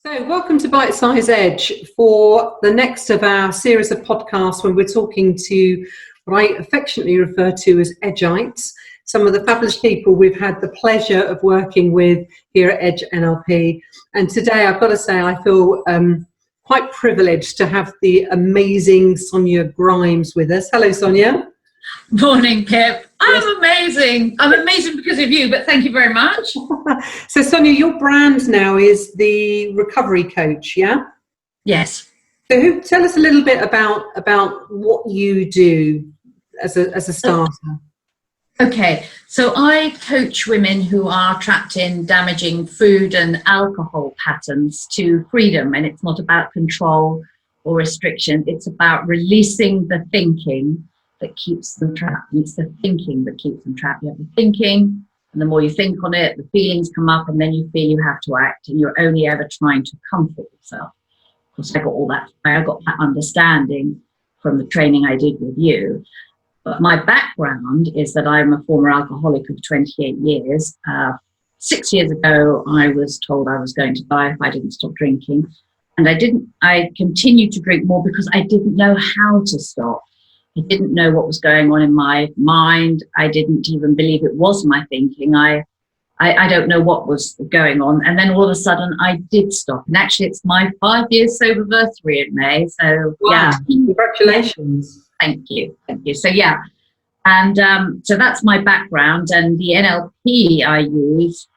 So, welcome to Bitesize Edge for the next of our series of podcasts when we're talking to what I affectionately refer to as Edgeites, some of the fabulous people we've had the pleasure of working with here at Edge NLP. And today, I've got to say, I feel quite privileged to have the amazing Sonia Grimes with us. Hello, Sonia. Morning, Pip. I'm amazing. I'm amazing because of you, but thank you very much. So, Sonia, your brand now is the recovery coach, yeah? Yes. So, tell us a little bit about what you do as a starter. Okay, so I coach women who are trapped in damaging food and alcohol patterns to freedom, and it's not about control or restriction. It's about releasing the thinking that keeps them trapped. And it's the thinking that keeps them trapped. You have the thinking, and the more you think on it, the feelings come up, and then you feel you have to act, and you're only ever trying to comfort yourself. Of course, I got that understanding from the training I did with you. But my background is that I'm a former alcoholic of 28 years. 6 years ago, I was told I was going to die if I didn't stop drinking. And I continued to drink more because I didn't know how to stop. I didn't know what was going on in my mind. I didn't even believe it was my thinking. I don't know what was going on. And then all of a sudden I did stop. And actually it's my 5 years sober anniversary in May. So wow. Yeah. Congratulations. Thank you. So yeah. And so that's my background, and the NLP I use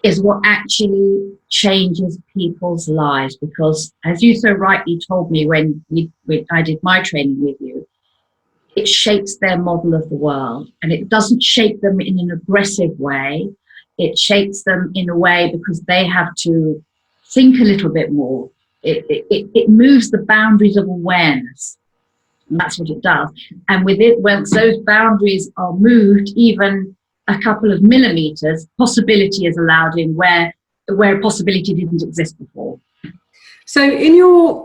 is what actually changes people's lives, because as you so rightly told me when I did my training with you, it shapes their model of the world, and it doesn't shape them in an aggressive way. It shapes them in a way because they have to think a little bit more. It moves the boundaries of awareness. And that's what it does. And with it, once those boundaries are moved even a couple of millimeters, possibility is allowed in where possibility didn't exist before. So,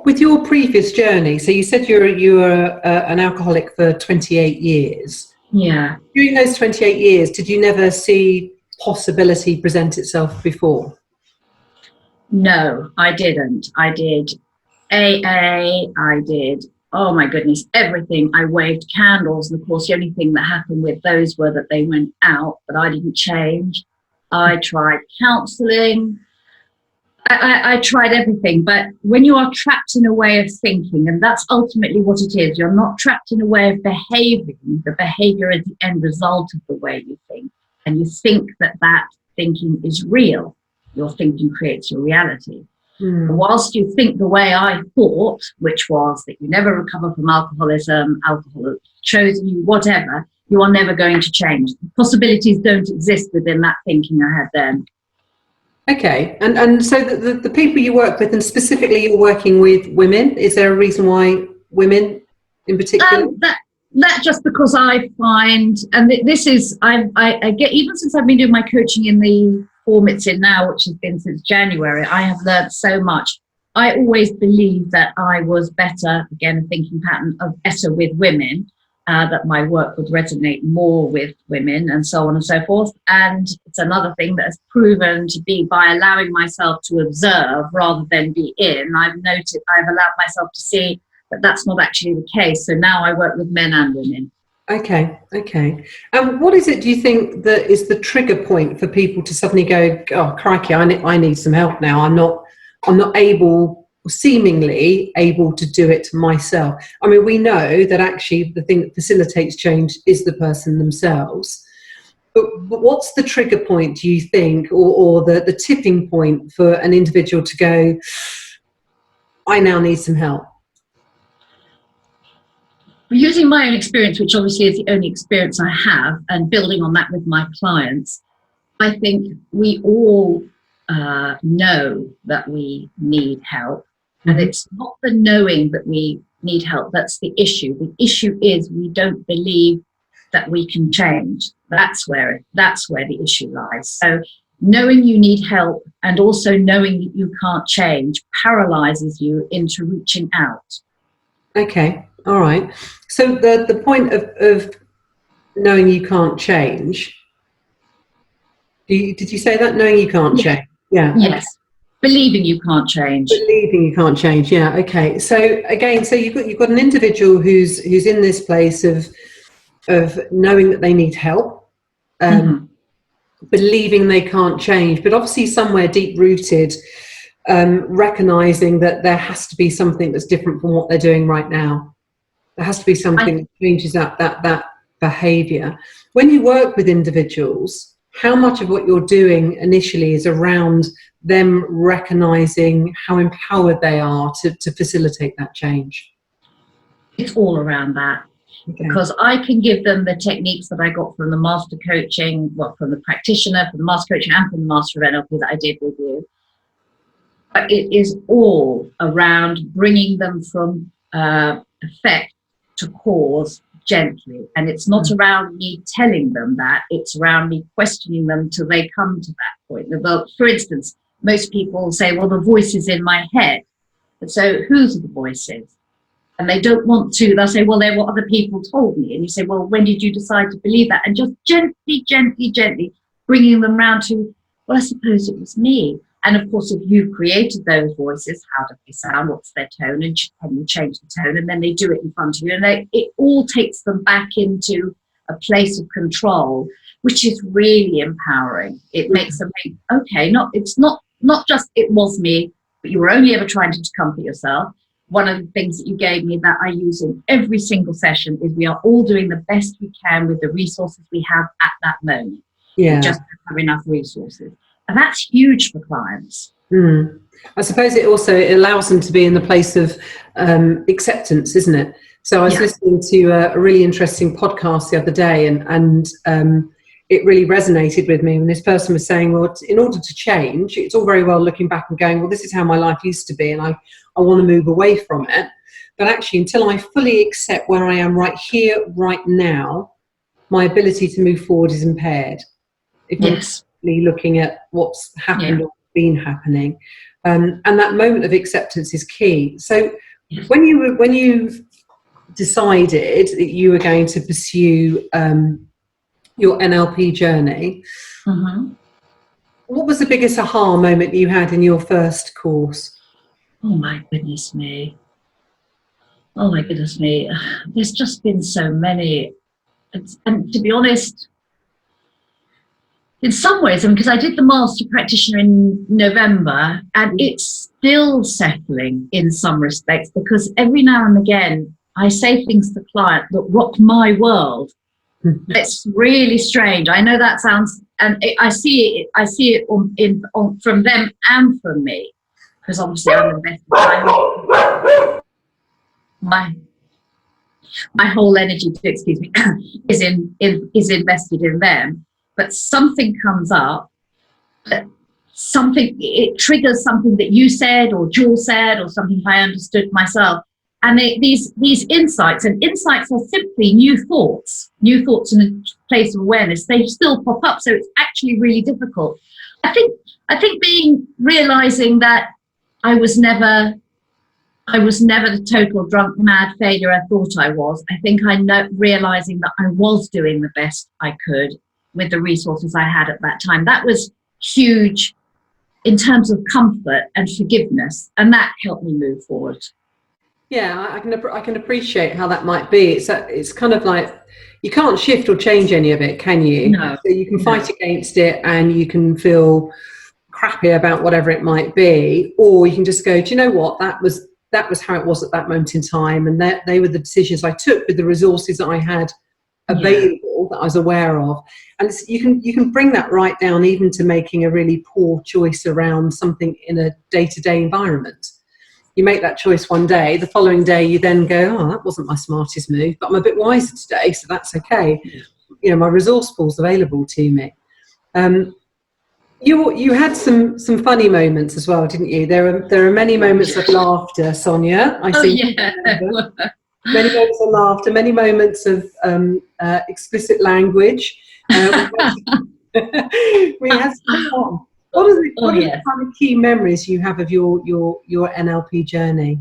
with your previous journey, so you said you were an alcoholic for 28 years. Yeah. During those 28 years, did you never see possibility present itself before? No, I didn't. I did AA. I did. Oh my goodness, everything. I waved candles, and of course the only thing that happened with those were that they went out, but I didn't change. I tried counselling. I tried everything, but when you are trapped in a way of thinking, and that's ultimately what it is, you're not trapped in a way of behaving. The behaviour is the end result of the way you think, and you think that thinking is real. Your thinking creates your reality. And whilst you think the way I thought, which was that you never recover from alcoholism, alcohol chosen you, whatever, you are never going to change. Possibilities don't exist within that thinking I had then. Okay, and so the people you work with, and specifically you're working with women, is there a reason why women in particular? That just because I find, and this is, I get, even since I've been doing my coaching in the form it's in now, which has been since January, I have learned so much. I always believed that I was better, again, a thinking pattern of better with women, that my work would resonate more with women and so on and so forth. And it's another thing that has proven to be by allowing myself to observe rather than be in. I've allowed myself to see that that's not actually the case. So now I work with men and women. Okay. And what is it, do you think, that is the trigger point for people to suddenly go, oh, crikey, I need some help now. I'm not seemingly able to do it myself. I mean, we know that actually the thing that facilitates change is the person themselves. But what's the trigger point, do you think, or the tipping point for an individual to go, I now need some help? Using my own experience, which obviously is the only experience I have, and building on that with my clients, I think we all know that we need help. And it's not the knowing that we need help that's the issue. The issue is we don't believe that we can change. That's where the issue lies. So knowing you need help and also knowing that you can't change paralyzes you into reaching out. Okay, all right. So the point of knowing you can't change, did you say that? Knowing you can't change? Yeah. Yes. Believing you can't change. Believing you can't change. Yeah. Okay. So again, so you've got an individual who's in this place of knowing that they need help, believing they can't change, but obviously somewhere deep rooted, recognizing that there has to be something that's different from what they're doing right now. There has to be something that changes that behavior. When you work with individuals, how much of what you're doing initially is around them recognizing how empowered they are to facilitate that change? It's all around that. Okay. Because I can give them the techniques that I got from the master coaching, from the practitioner, from the master coaching, and from the master of NLP that I did with you. But it is all around bringing them from effect to cause gently. And it's not around me telling them that, it's around me questioning them till they come to that point. Well, for instance, most people say, well, the voice is in my head. And so whose are the voices? And they don't want to, they'll say, well, they're what other people told me. And you say, well, when did you decide to believe that? And just gently bringing them round to, well, I suppose it was me. And of course, if you've created those voices, how do they sound? What's their tone? And can you change the tone? And then they do it in front of you. And it all takes them back into a place of control, which is really empowering. It makes them think, okay, it's not just it was me, but you were only ever trying to comfort yourself. One of the things that you gave me that I use in every single session is we are all doing the best we can with the resources we have at that moment. Yeah. We just don't have enough resources. And that's huge for clients. I suppose it allows them to be in the place of acceptance, isn't it? So I was listening to a really interesting podcast the other day, and it really resonated with me when this person was saying, well, in order to change, it's all very well looking back and going, well, this is how my life used to be, and I want to move away from it. But actually, until I fully accept where I am right here, right now, my ability to move forward is impaired. Yes. Looking at what's happened or been happening, and that moment of acceptance is key. So when you decided that you were going to pursue your NLP journey, what was the biggest aha moment you had in your first course? Oh my goodness me, there's just been so many, and to be honest, in some ways, because I did the master practitioner in November, and it's still settling in some respects, because every now and again I say things to clients that rock my world. It's really strange. I know that sounds, and I see it from them and from me, because obviously I'm invested. My whole energy, excuse me, is invested in them. But something comes up, it triggers something that you said or Jules said or something I understood myself. And these insights, and insights are simply new thoughts in a place of awareness. They still pop up, so it's actually really difficult. I think realizing that I was never the total drunk, mad failure I thought I was. I think realizing that I was doing the best I could with the resources I had at that time. That was huge in terms of comfort and forgiveness, and that helped me move forward. Yeah, I can appreciate how that might be. It's kind of like you can't shift or change any of it, can you? No. So you can fight against it, and you can feel crappy about whatever it might be, or you can just go, do you know what? That was how it was at that moment in time, and they were the decisions I took with the resources that I had available, that I was aware of. And you can bring that right down even to making a really poor choice around something in a day-to-day environment. You make that choice one day, the following day you then go, oh, that wasn't my smartest move, but I'm a bit wiser today, so that's okay. You know, my resource pool's available to me. You had some funny moments as well, didn't you? There are many moments of laughter, Sonia. Many moments of laughter, many moments of explicit language. We had some fun. What are the kind of key memories you have of your NLP journey?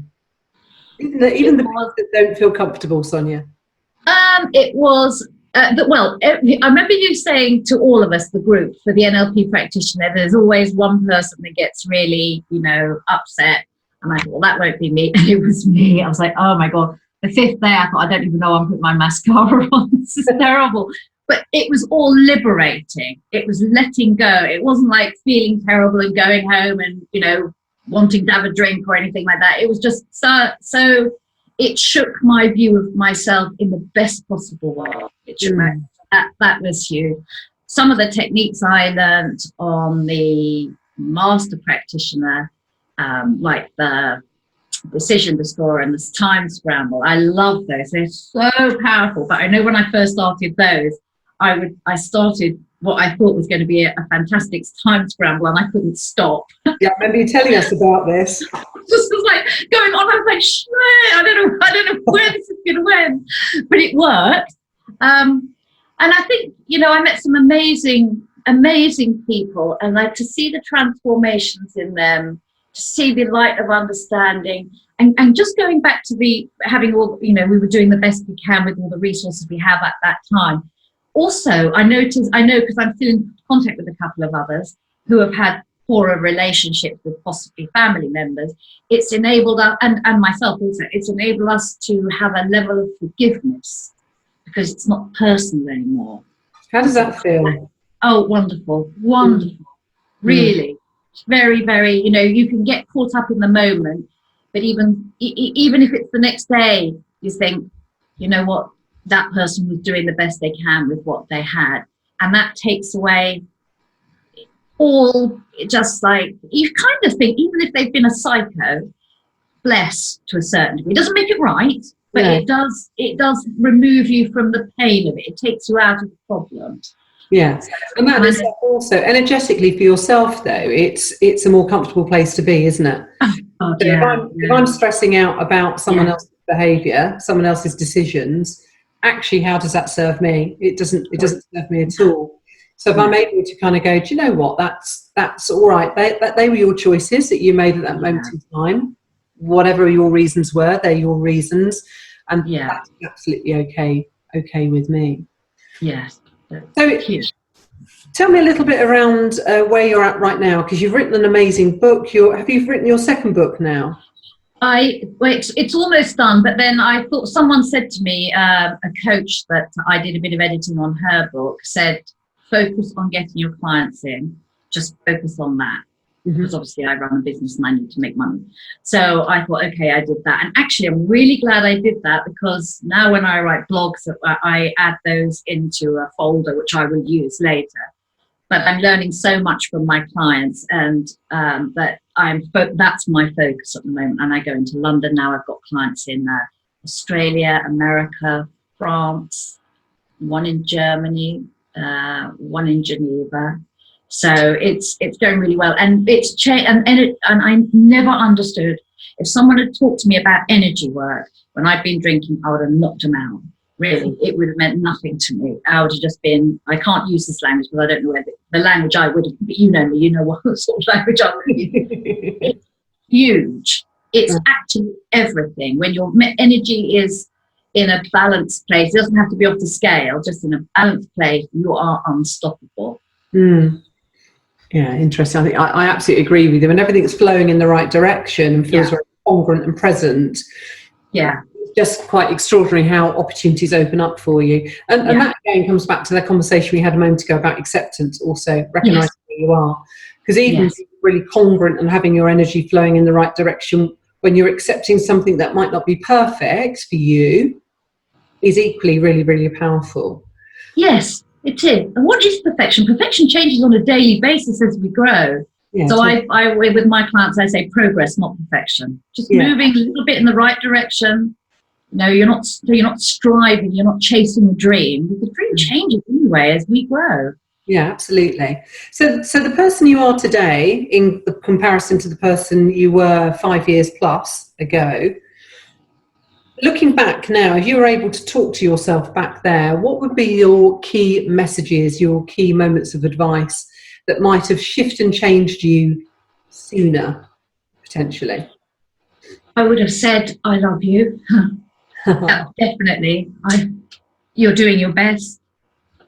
Even the ones that don't feel comfortable, Sonia. It was I remember you saying to all of us, the group, for the NLP practitioner, there's always one person that gets really, upset. And I thought, well, that won't be me. And it was me. I was like, oh my God. The fifth day, I thought, I don't even know I'm putting my mascara on. This is terrible. But it was all liberating. It was letting go. It wasn't like feeling terrible and going home and, wanting to have a drink or anything like that. It was just so it shook my view of myself in the best possible way. That was huge. Some of the techniques I learned on the master practitioner, like the decision destroyer and the time scramble, I love those. They're so powerful. But I know when I first started those, I started what I thought was going to be a fantastic time scramble, and I couldn't stop. Yeah, I remember you telling us about this. Just was like going on. I was like, shit, I don't know where this is going to end, but it worked. And I think I met some amazing people, and like to see the transformations in them, to see the light of understanding, and just going back to having all, we were doing the best we can with all the resources we have at that time. Also, I know because I'm still in contact with a couple of others who have had poorer relationships with possibly family members. It's enabled us, and myself also, it's enabled us to have a level of forgiveness because it's not personal anymore. How does that feel? Oh, wonderful. Really. Very, very, you can get caught up in the moment, but even if it's the next day, you think, you know what, that person was doing the best they can with what they had. And that takes away all, just like, you kind of think, even if they've been a psycho, bless to a certain degree. It doesn't make it right, but it does remove you from the pain of it. It takes you out of the problem. Yeah, and that is also energetically for yourself, though. It's a more comfortable place to be, isn't it? Oh, so if I'm stressing out about someone else's behaviour, someone else's decisions, actually, how does that serve me? It doesn't serve me at all. So if I'm able to kind of go, do you know what? That's all right. They were your choices that you made at that moment in time. Whatever your reasons were, they're your reasons, and that's absolutely okay with me. Yes. So tell me a little bit around where you're at right now, because you've written an amazing book. Have you written your second book now? It's almost done, but then I thought, someone said to me, a coach that I did a bit of editing on her book, said, focus on getting your clients in, just focus on that. Because obviously I run a business and I need to make money. So I thought, okay, I did that. And actually, I'm really glad I did that, because now when I write blogs, I add those into a folder, which I will use later. But I'm learning so much from my clients, and that's my focus at the moment. And I go into London now. I've got clients in Australia, America, France, one in Germany, one in Geneva. So it's going really well, and it's changed. And I never understood, if someone had talked to me about energy work when I'd been drinking, I would have knocked them out. Really, it would have meant nothing to me. I would have just been, I can't use this language because I don't know the language I would have, but you know me, you know what sort of language I would have used. It's huge. It's actually everything. When your energy is in a balanced place, it doesn't have to be off the scale, just in a balanced place, you are unstoppable. Yeah, interesting. I think I absolutely agree with you. When everything's flowing in the right direction and feels very congruent and present, it's just quite extraordinary how opportunities open up for you. And that again comes back to the conversation we had a moment ago about acceptance, also recognising who you are. Because even really congruent and having your energy flowing in the right direction, when you're accepting something that might not be perfect for you, is equally really, really powerful. Yes. It is. And what is perfection? Perfection changes on a daily basis as we grow. Yeah, so I with my clients, I say progress, not perfection. Just moving a little bit in the right direction. You're not striving, you're not chasing a dream. The dream changes anyway as we grow. Yeah, absolutely. So the person you are today, in the comparison to the person you were 5 years plus ago, looking back now, if you were able to talk to yourself back there, what would be your key messages, your key moments of advice that might have shifted and changed you sooner, potentially? I would have said, I love you. Definitely. you're doing your best,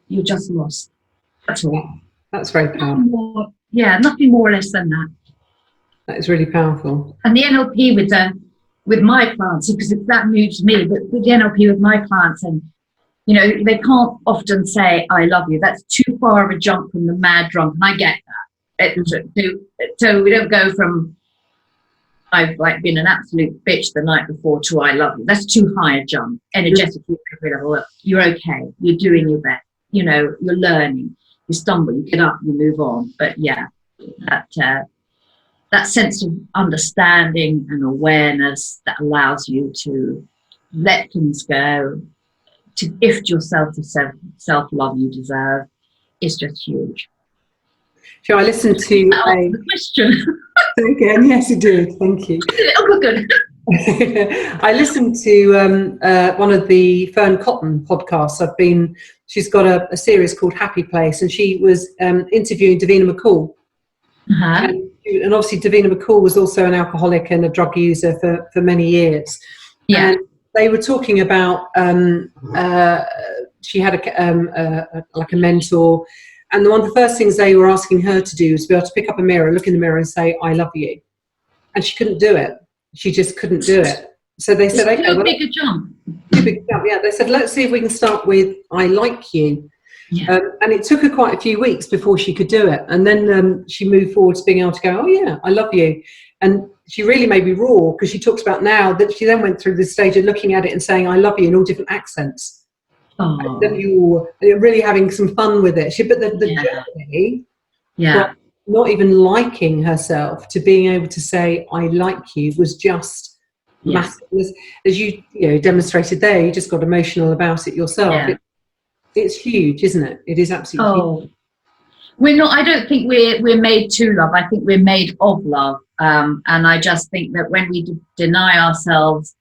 you're just lost. That's all. That's very powerful. Nothing more or less than that. That is really powerful. And the NLP with my clients, because that moves me, but with the NLP with my clients, and you know, they can't often say I love you. That's too far of a jump from the mad drunk, and I get that. So we don't go from I've like been an absolute bitch the night before to I love you. That's too high a jump. Energetically, you're okay. You're doing your best. You know, you're learning. You stumble, you get up, you move on. But yeah, that sense of understanding and awareness that allows you to let things go, to gift yourself the self-love you deserve, is just huge. So I listened to the question. Again, yes, you did. Thank you. Oh, good. I listened to one of the Fern Cotton podcasts. She's got a series called Happy Place, and she was interviewing Davina McCall. Uh-huh. And obviously Davina McCall was also an alcoholic and a drug user for many years. Yeah. And they were talking about she had like a mentor, and one of the first things they were asking her to do was to be able to pick up a mirror, look in the mirror and say, I love you. And she couldn't do it. She just couldn't do it. So they said, okay, too big a jump. Too big a jump. Yeah, they said, let's see if we can start with I like you. Yeah. And it took her quite a few weeks before she could do it. And then she moved forward to being able to go, oh yeah, I love you. And she really made me raw, because she talks about now that she then went through this stage of looking at it and saying, I love you in all different accents. Oh. And then you're really having some fun with it. But the journey, not even liking herself to being able to say, I like you, was just massive. As you demonstrated there, you just got emotional about it yourself. Yeah. It's huge, isn't it? It is absolutely huge. We're not, I don't think we're made to love. I think we're made of love. And I just think that when we deny ourselves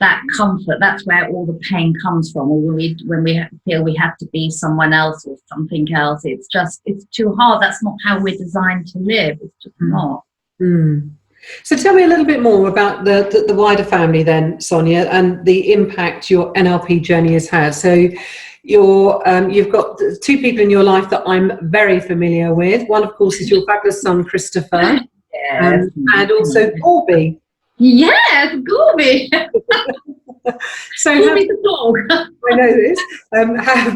that comfort, that's where all the pain comes from. Or when we feel we have to be someone else or something else, it's too hard. That's not how we're designed to live. It's just not. Mm. So tell me a little bit more about the wider family then, Sonia, and the impact your NLP journey has had. So you've got two people in your life that I'm very familiar with. One, of course, is your fabulous son, Christopher, and also Gorby. Yes, Gorby. So Gorby's the dog. I know this.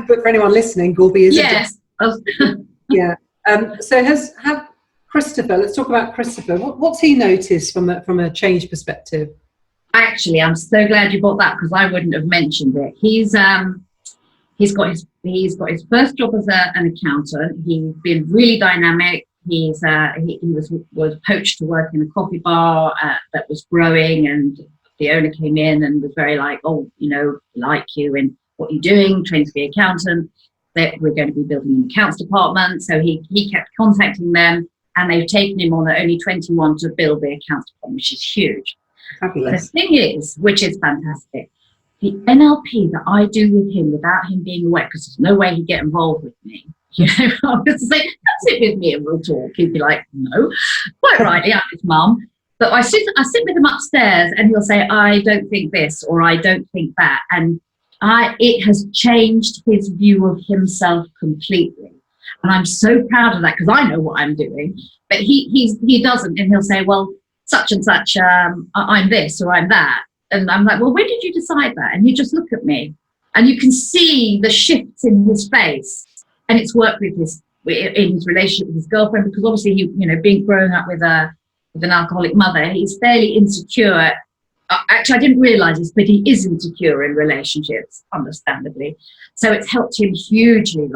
But for anyone listening, Gorby is yes. Yeah. So have Christopher. Let's talk about Christopher. What's he noticed from a change perspective? Actually, I'm so glad you brought that, because I wouldn't have mentioned it. He's got his first job as an accountant. He's been really dynamic. He was poached to work in a coffee bar that was growing, and the owner came in and was very like, oh, like you and what you're doing, trained to be an accountant, that we're going to be building an accounts department. So he kept contacting them, and they've taken him on at only 21 to build the accounts department, which is huge. Fabulous. The thing is, which is fantastic, the NLP that I do with him without him being aware, because there's no way he'd get involved with me. I was to say, come sit with me and we'll talk. He'd be like, no, quite rightly, I'm his mum. But I sit with him upstairs, and he'll say, I don't think this, or I don't think that. And it has changed his view of himself completely. And I'm so proud of that, because I know what I'm doing. But he doesn't, and he'll say, well, such and such, I'm this or I'm that. And I'm like, well, when did you decide that? And you just look at me, and you can see the shifts in his face. And it's worked in his relationship with his girlfriend, because obviously being growing up with an alcoholic mother, he's fairly insecure. Actually, I didn't realise this, but he is insecure in relationships, understandably. So it's helped him hugely,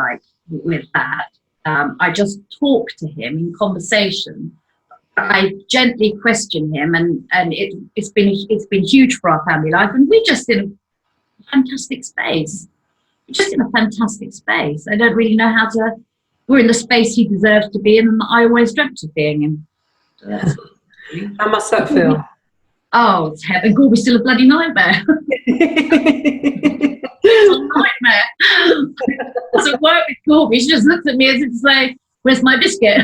with that. I just talk to him in conversation. I gently question him, and it's been huge for our family life, and we're just in a fantastic space. I don't really know we're in the space he deserves to be in, and I always dreamt of being in. So how must that feel? Oh, it's heaven. Gorby's still a bloody nightmare. It's a nightmare. Doesn't work with Gorby. She just looks at me as if to say, where's my biscuit?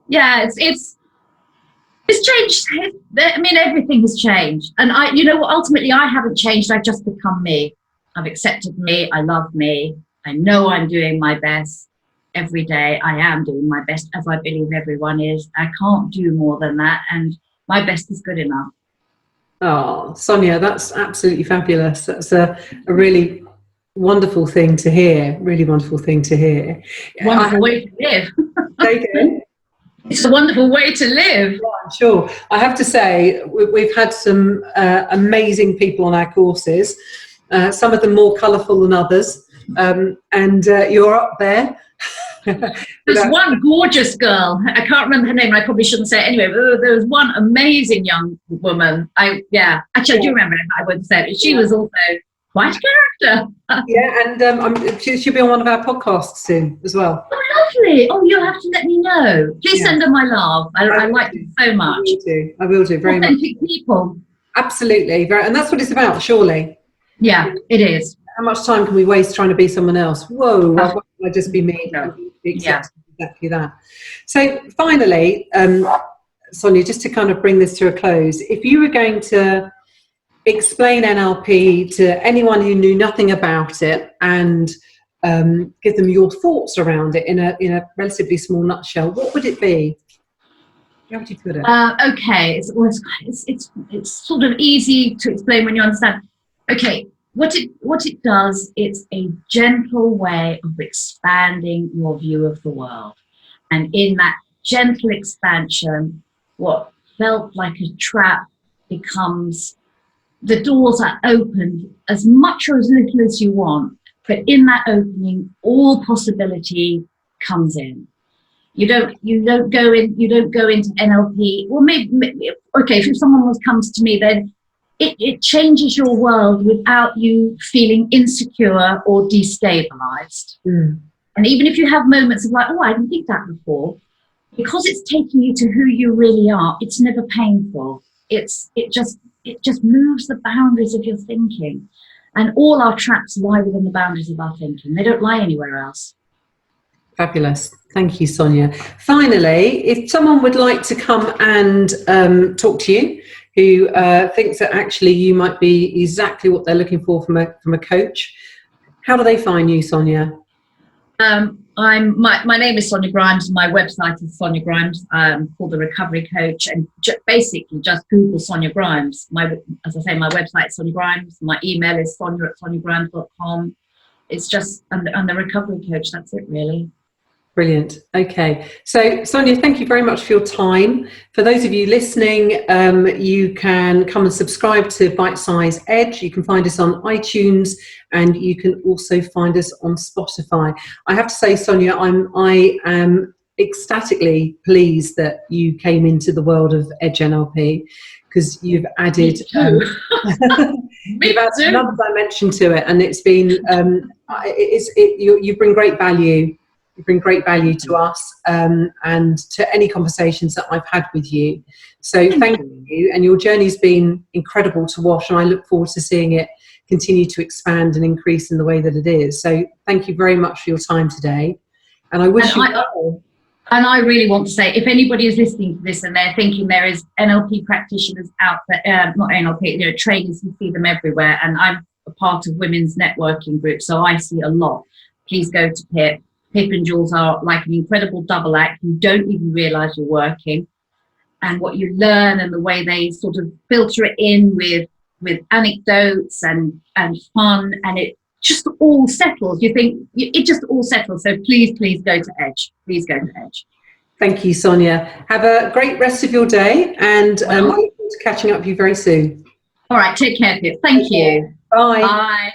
Yeah, It's changed. I mean, everything has changed. And you know what, ultimately I haven't changed. I've just become me. I've accepted me. I love me. I know I'm doing my best every day. I am doing my best, as I believe everyone is. I can't do more than that. And my best is good enough. Oh, Sonia, that's absolutely fabulous. That's a really wonderful thing to hear. Really wonderful thing to hear. Wonderful way to live. Again. It's a wonderful way to live. Yeah, I'm sure. I have to say, we've had some amazing people on our courses, some of them more colourful than others, and you're up there. There's one gorgeous girl. I can't remember her name. I probably shouldn't say it anyway. But there was one amazing young woman. Actually, I do remember it. I wouldn't say it. She was also quite a character. Yeah, and she'll be on one of our podcasts soon as well. Oh, lovely. Oh, you'll have to let me know. Please send her my love. I like it so much. I will do very much. Authentic people. Absolutely. And that's what it's about, surely. Yeah, it is. How much time can we waste trying to be someone else? Whoa, why can't I just be me? Exactly that. So finally, Sonia, just to kind of bring this to a close, if you were going to explain NLP to anyone who knew nothing about it and give them your thoughts around it in a relatively small nutshell, what would it be? How would you put it? Okay, it's sort of easy to explain when you understand. Okay, what it does, it's a gentle way of expanding your view of the world. And in that gentle expansion, what felt like a trap becomes, the doors are opened as much or as little as you want, but in that opening, all possibility comes in. You don't go into NLP. Well, maybe okay, if someone comes to me, then it changes your world without you feeling insecure or destabilized. And even if you have moments of like, oh, I didn't think that before, because it's taking you to who you really are, it's never painful. It just moves the boundaries of your thinking. And all our traps lie within the boundaries of our thinking. They don't lie anywhere else. Fabulous. Thank you, Sonia. Finally, if someone would like to come and talk to you, who thinks that actually you might be exactly what they're looking for from a coach, how do they find you, Sonia? My name is Sonia Grimes. My website is Sonia Grimes. I'm called the Recovery Coach, and basically just Google Sonia Grimes. As I say, my website is Sonia Grimes. My email is sonia@soniagrimes.com. It's just I'm the Recovery Coach. That's it, really. Brilliant. Okay. So, Sonia, thank you very much for your time. For those of you listening, you can come and subscribe to Bitesize Edge. You can find us on iTunes, and you can also find us on Spotify. I have to say, Sonia, I am ecstatically pleased that you came into the world of Edge NLP, because you've added another dimension to it, and it's been you bring great value. You bring great value to us and to any conversations that I've had with you. So thank you. And your journey's been incredible to watch, and I look forward to seeing it continue to expand and increase in the way that it is. So thank you very much for your time today. And I wish you well. And I really want to say, if anybody is listening to this and they're thinking there is NLP practitioners out there, not NLP, trainers, you see them everywhere. And I'm a part of women's networking group, so I see a lot. Please go to Pip. Pip and Jules are like an incredible double act. You don't even realise you're working, and what you learn and the way they sort of filter it in with anecdotes and fun, and it just all settles. You think it just all settles. So please go to Edge. Please go to Edge. Thank you, Sonia. Have a great rest of your day, and I look forward to catching up with you very soon. All right, take care, Pip. Thank you. Bye. Bye.